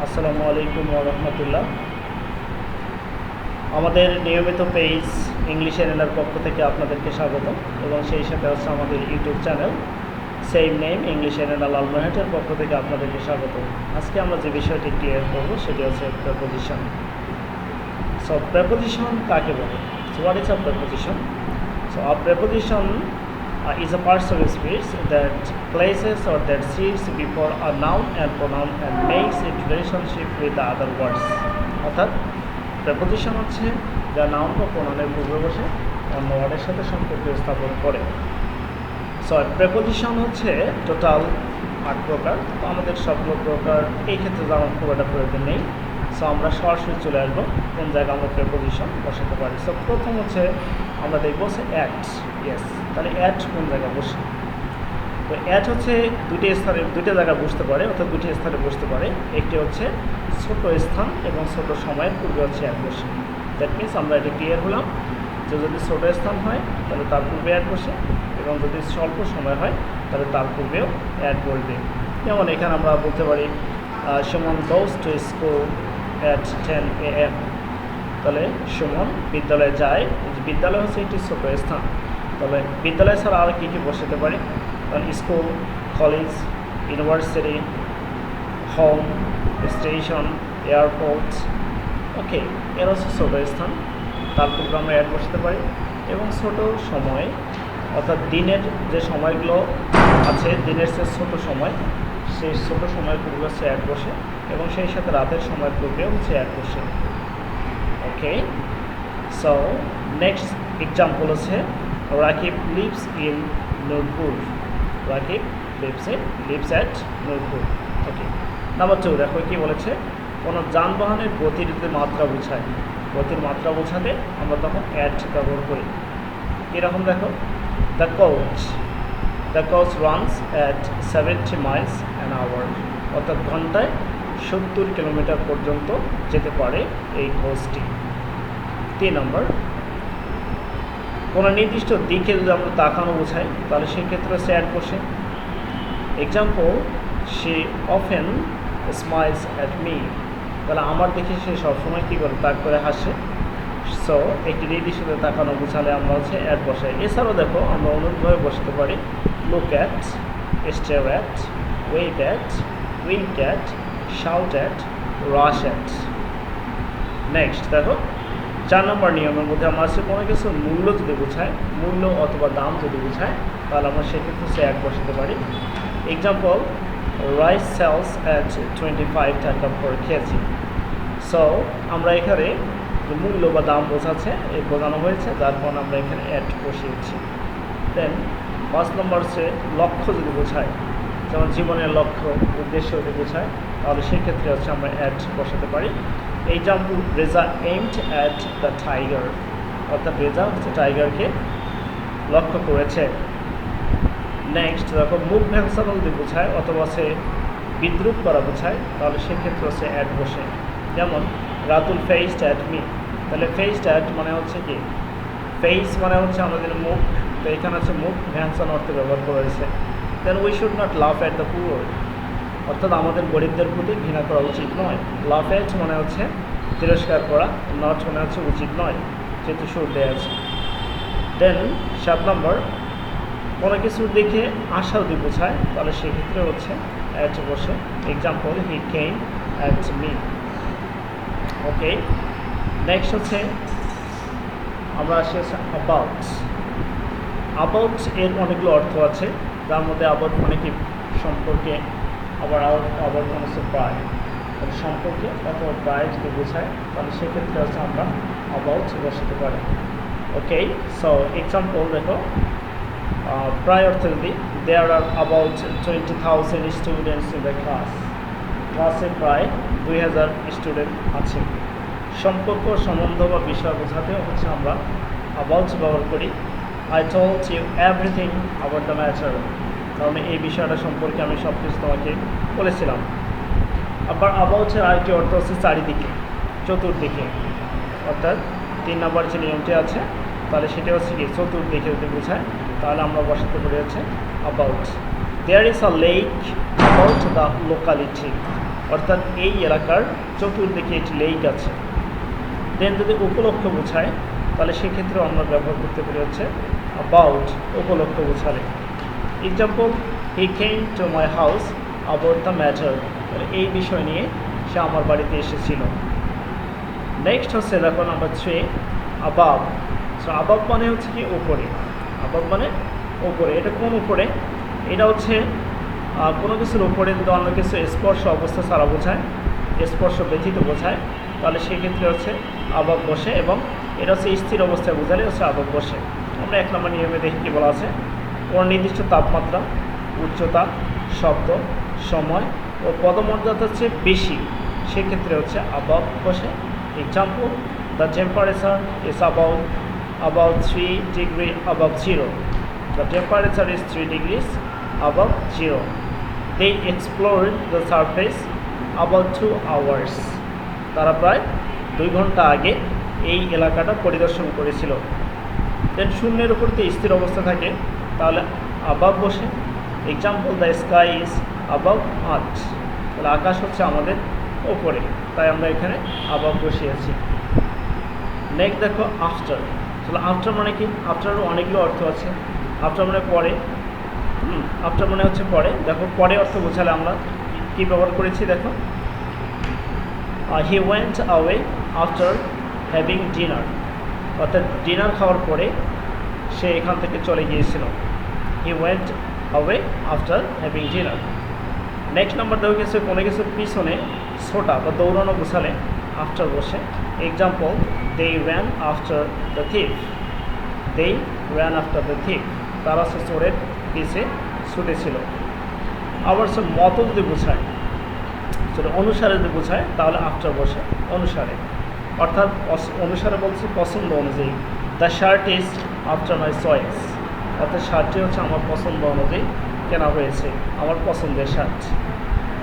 আসসালামু আলাইকুম ওয়া রাহমাতুল্লাহ। আমাদের নিয়মিত পেজ ইংলিশ এনএলআর পক্ষ থেকে আপনাদেরকে স্বাগত এবং সেই সাথে হচ্ছে আমাদের YouTube channel same name English NLR লালমোহাটের পক্ষ থেকে আপনাদেরকে স্বাগত। আজকে আমরা যে বিষয়টি ক্লিয়ার করব সেটি হচ্ছে প্রেপোজিশন। সো প্রেপোজিশন কাকে বলে? So what is a preposition? So a preposition is a part of speech that places or that sits before a noun and pronoun and makes its relationship with the other words. অর্থাৎ preposition হচ্ছে যা noun বা প্রোনাউনের পূর্বে বসে অন্য ওয়ার্ডের সাথে সম্পর্ক স্থাপন করে। সো প্রেপোজিশন হচ্ছে টোটাল 8 প্রকার। তো আমাদের সবগুলো প্রকার এই ক্ষেত্রে যেমন খুব একটা প্রয়োজন নেই। সো আমরা সরাসরি চলে আসবো কোন জায়গায় আমরা প্রেপোজিশন বসাতে পারি। সো প্রথম হচ্ছে আমরা দেখবো হচ্ছে অ্যাট। ইয়েস, তাহলে অ্যাট কোন জায়গায় বসে? তো অ্যাট হচ্ছে দুইটা জায়গায় বসতে পারে, অর্থাৎ দুটি স্থানে বসতে পারে। একটি হচ্ছে ছোট স্থান এবং ছোট সময়ের পূর্বে হচ্ছে অ্যাট বসে। দ্যাট মিনস আমরা এটা ক্লিয়ার হলাম যে যদি ছোট স্থান হয় তাহলে তার পূর্বে অ্যাট বসে এবং যদি স্বল্প সময় হয় তাহলে তার পূর্বেও অ্যাট বসবে। যেমন এখানে আমরা বলতে পারি Suman goes to school at 10 AM। তাহলে সুমন বিদ্যালয়ে যায়। বিদ্যালয় হচ্ছে একটি ছোট স্থান। তাহলে বিদ্যালয় ছাড়া আর কী কী বসাতে পারি? কারণ school, college, university, home, station, airport, okay, এর হচ্ছে ছোট স্থান। তারপর আমরা অ্যাড বসাতে পারি। এবং ছোট সময় অর্থাৎ দিনের যে সময়গুলো আছে, দিনের যে ছোট সময়, সেই ছোট সময়ের পূর্বে হচ্ছে অ্যাড বসে এবং সেই সাথে রাতের সময়ের পূর্বেও হচ্ছে অ্যাড বসে। ওকে, সো নেক্সট এক্সাম্পল হচ্ছে Rakib lives in Nurpur. Rakib lives at Nurpur. Okay, number 2 দেখো কী বলেছে, কোনো যানবাহনের গতির যে মাত্রা বোঝায়, গতির মাত্রা বোঝাতে আমরা তখন অ্যাট ব্যবহার করি। এরকম দেখো, the coach runs at 70 miles an hour। অর্থাৎ ঘন্টায় 70 কিলোমিটার পর্যন্ত যেতে পারে এই কোচটি। 3 নম্বর, কোনো নির্দিষ্ট দিকে যদি আমরা তাকানো বোঝাই তাহলে সেক্ষেত্রে স্যাড বসে। Example, say often smiles at me. তাহলে আমার দেখে সে সবসময় কী করে, তাক করে হাসে। সো একটি নির্দিষ্ট তাকানো বোঝালে আমরা হচ্ছে অ্যাড বসাই। এছাড়াও দেখো আমরা অনুরূপভাবে বসাতে পারি look at, stare at, wave at, wink at, shout at, rush at. Next দেখো 4 নম্বর নিয়মের মধ্যে আমরা আছে কোনো কিছুর মূল্য যদি বোঝায়, মূল্য অথবা দাম যদি বোঝায় তাহলে আমরা সেক্ষেত্রে সে অ্যাড বসাতে পারি। এক্সাম্পল, রাইস সেলস অ্যাট 25 টাকা per kg। সো আমরা এখানে মূল্য বা দাম বোঝাচ্ছে বোঝানো হয়েছে, যার কারণে আমরা এখানে অ্যাড বসিয়েছি। দেন 5 নম্বর হচ্ছে লক্ষ্য যদি বোঝায়, যেমন জীবনের লক্ষ্য, উদ্দেশ্য যদি বোঝায় তাহলে সেক্ষেত্রে হচ্ছে আমরা অ্যাড বসাতে পারি। Example, Reza aimed at the tiger. অর্থাৎ রেজা হচ্ছে টাইগারকে লক্ষ্য করেছে। নেক্সট দেখো মুখ ভ্যাংসানো যদি বোঝায় অথবা সে বিদ্রুপ করা বোঝায় তাহলে সেক্ষেত্রে হচ্ছে অ্যাড বসে। যেমন রাতুল ফেইসড অ্যাট মি। তাহলে ফেইসড অ্যাট মানে হচ্ছে কি, ফেইস মানে হচ্ছে আমাদের মুখ, তো এখানে হচ্ছে মুখ ভ্যাংসানো অর্থে ব্যবহার করা হয়েছে। Then we should not laugh at the poor. অর্থাৎ আমাদের গরিবদের প্রতি ঘৃণা করা উচিত নয়। লাফ অ্যাট মানে হচ্ছে তিরস্কার করা, নট মানে হচ্ছে উচিত নয়, যেহেতু সুর দেওয়া আছে। দেন 7 নম্বর, কোনো কিছুর দিকে আশা যদি বোঝায় তাহলে সেক্ষেত্রে হচ্ছে অ্যাট বসে। Example, he came at me. Okay, next হচ্ছে আমরা আসি হচ্ছে অ্যাবাউট। অ্যাবাউট এর অনেকগুলো অর্থ আছে, যার মধ্যে অ্যাবাউট মানে কি সম্পর্কে, আবার আবার মানে হচ্ছে প্রায়। তাহলে সম্পর্কে অথবা প্রায় যদি বোঝায় তাহলে সেক্ষেত্রে হচ্ছে আমরা অ্যাবাউট বসাতে পারি। ওকে, সো এক্সাম্পল দেখো, প্রায় অর্থ যদি, there are about 20,000 students in the class. ক্লাসে প্রায় 2000 স্টুডেন্ট আছে। সম্পর্ক, সম্বন্ধ বা বিষয় বোঝাতেও হচ্ছে আমরা অ্যাবাউট ব্যবহার করি। I told you everything about the matter. কারণ এই বিষয়টা সম্পর্কে আমি সব কিছু তোমাকে বলেছিলাম। আবার অ্যাবাউটের আরেকটি অর্থ হচ্ছে চারিদিকে, চতুর্দিকে। অর্থাৎ 3 নম্বর যে নিয়মটি আছে তাহলে সেটা হচ্ছে কি, চতুর্দিকে যদি বোঝায় তাহলে আমরা বসাতে পারি হচ্ছে about. There is a lake about the locality. অর্থাৎ এই এলাকার চতুর্দিকে একটি লেক আছে। দেন যদি উপলক্ষ বোঝায় তাহলে সেক্ষেত্রেও আমরা ব্যবহার করতে পারি হচ্ছে অ্যাবাউট, উপলক্ষ বোঝালে। Example, he came to my house about the matter, এই বিষয় নিয়ে সে আমার বাড়িতে এসেছিল। নেক্সট হচ্ছে দেখো নাম্বার 3 অ্যাবাভ। সো অ্যাবাভ মানে হচ্ছে কি উপরে, অ্যাবাভ মানে উপরে। এটা কোন উপরে? এটা হচ্ছে কোনো কিছুর উপরে যদি অন্য কিছু স্পর্শ অবস্থা ছাড়া বোঝায়, স্পর্শ ব্যতীত বোঝায়, তাহলে সেক্ষেত্রে হচ্ছে অ্যাবাভ বসে, এবং এটা হচ্ছে স্থির অবস্থায় বোঝালে হচ্ছে অ্যাবাভ বসে। আমরা 1 নম্বর নিয়মে দেখি কি বলা আছে, কোনো নির্দিষ্ট তাপমাত্রা, উচ্চতা, শব্দ, সময় ও পদমর্যাদার চেয়ে বেশি, সেক্ষেত্রে হচ্ছে অ্যাবাভ বসে। Example, the temperature is about 3 degree above zero. The temperature is 3 degrees above zero. They explored the surface about 2 hours. তারা প্রায় 2 ঘন্টা আগে এই এলাকাটা পরিদর্শন করেছিল। দেন শূন্যের উপর তো স্থির অবস্থা থাকে, তাহলে অ্যাবাভ বসে। Example, the sky is above earth, তাহলে আকাশ হচ্ছে আমাদের ওপরে, তাই আমরা এখানে অ্যাবাভ বসিয়েছি। নেক্সট দেখো আফটার। তাহলে আফটার মানে কি? আফটারও অনেকগুলো অর্থ আছে। আফটার মানে পরে, আফটার মানে হচ্ছে পরে। দেখো পরে অর্থ বোঝালে আমরা কি ব্যবহার করেছি, দেখো he went away after having dinner, অর্থাৎ ডিনার খাওয়ার পরে সে এখান থেকে চলে গিয়েছিল। He went away after having dinner. Next number দেখো কিছু কোনো কিছু পিছনে ছোটা বা দৌড়ানো বোঝালে আফটার বসে। Example, they ran after the thief. They ran after the thief. তারা সে চোরের পিছে ছুটেছিল। আবার সে মত যদি বোঝায়, সেটা অনুসারে যদি বোঝায়, তাহলে আফটার বসে অনুসারে। অর্থাৎ অনুসারে বলছে পছন্দ অনুযায়ী। The shirt is after my choice, অর্থাৎ শার্টটি হচ্ছে আমার পছন্দ অনুযায়ী কেনা হয়েছে, আমার পছন্দের শার্ট।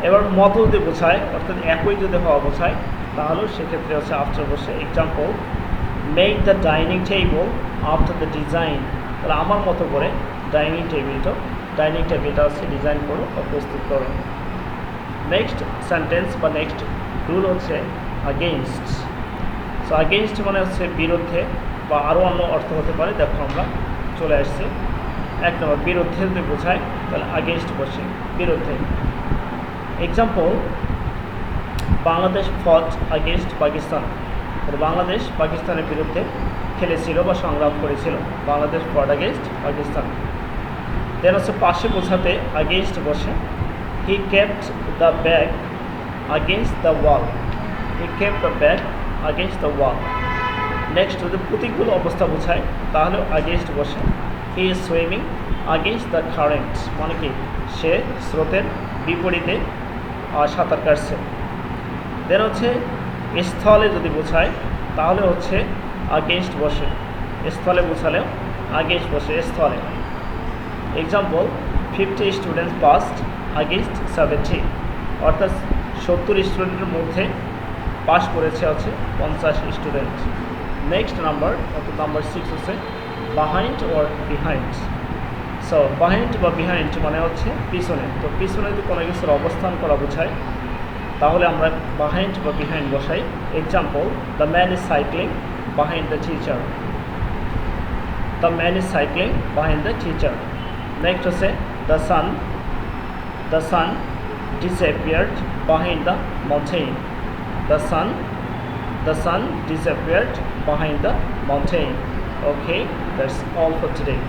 এবার মত যদি বোঝায়, অর্থাৎ একই যদি হওয়া বোঝায়, তাহলেও সেক্ষেত্রে হচ্ছে আফটার বসে। Example, make the dining table after the design, তাহলে আমার মতো করে ডাইনিং টেবিলটা হচ্ছে ডিজাইন করো বা প্রস্তুত করো। নেক্সট সেন্টেন্স বা নেক্সট রুল হচ্ছে আগেইনস্ট। সো আগেইনস্ট মানে হচ্ছে বিরুদ্ধে, বা আরও অন্য অর্থ হতে পারে। দেখো আমরা চলে আসছি 1 নম্বর, বিরুদ্ধে যদি বোঝায় তাহলে আগেইনস্ট বসে, বিরুদ্ধে। এক্সাম্পল, বাংলাদেশ ফট আগেইনস্ট পাকিস্তান, বাংলাদেশ পাকিস্তানের বিরুদ্ধে খেলেছিল বা সংগ্রাম করেছিল। বাংলাদেশ ফট আগেইনস্ট পাকিস্তান। দেন হচ্ছে পাশে বোঝাতে আগেইনস্ট বসে। He kept the bag against the wall, he kept the bag against the wall. Next যদি প্রতিকূল অবস্থা বোঝায় তাহলেও আগেইনস্ট বসে। He is swimming against the current, মানে কি সে স্রোতের বিপরীতে সাঁতার কাটছে। দেন হচ্ছে স্থলে যদি বোঝায় তাহলে হচ্ছে আগেইনস্ট বসে, স্থলে বোঝালেও আগেইনস্ট বসে স্থলে। এক্সাম্পল, 50 স্টুডেন্টস পাসড আগেইনস্ট 70, অর্থাৎ 70 স্টুডেন্টের মধ্যে পাস করেছে হচ্ছে 50 স্টুডেন্ট। নেক্সট নাম্বার, অর্থাৎ নাম্বার 6 হচ্ছে behind or behind. So behind বা বিহাইন্ড মানে হচ্ছে পিছনে। তো পিছনে যদি কোনো কিছুর অবস্থান করা বোঝায় তাহলে আমরা বাহাইন্ড বা বিহাইন্ড বসাই। Example, the man is cycling behind the teacher, the man is cycling behind the teacher. Next হচ্ছে the sun disappeared behind the mountain, the sun disappeared behind the mountain. Okay, that's all for today.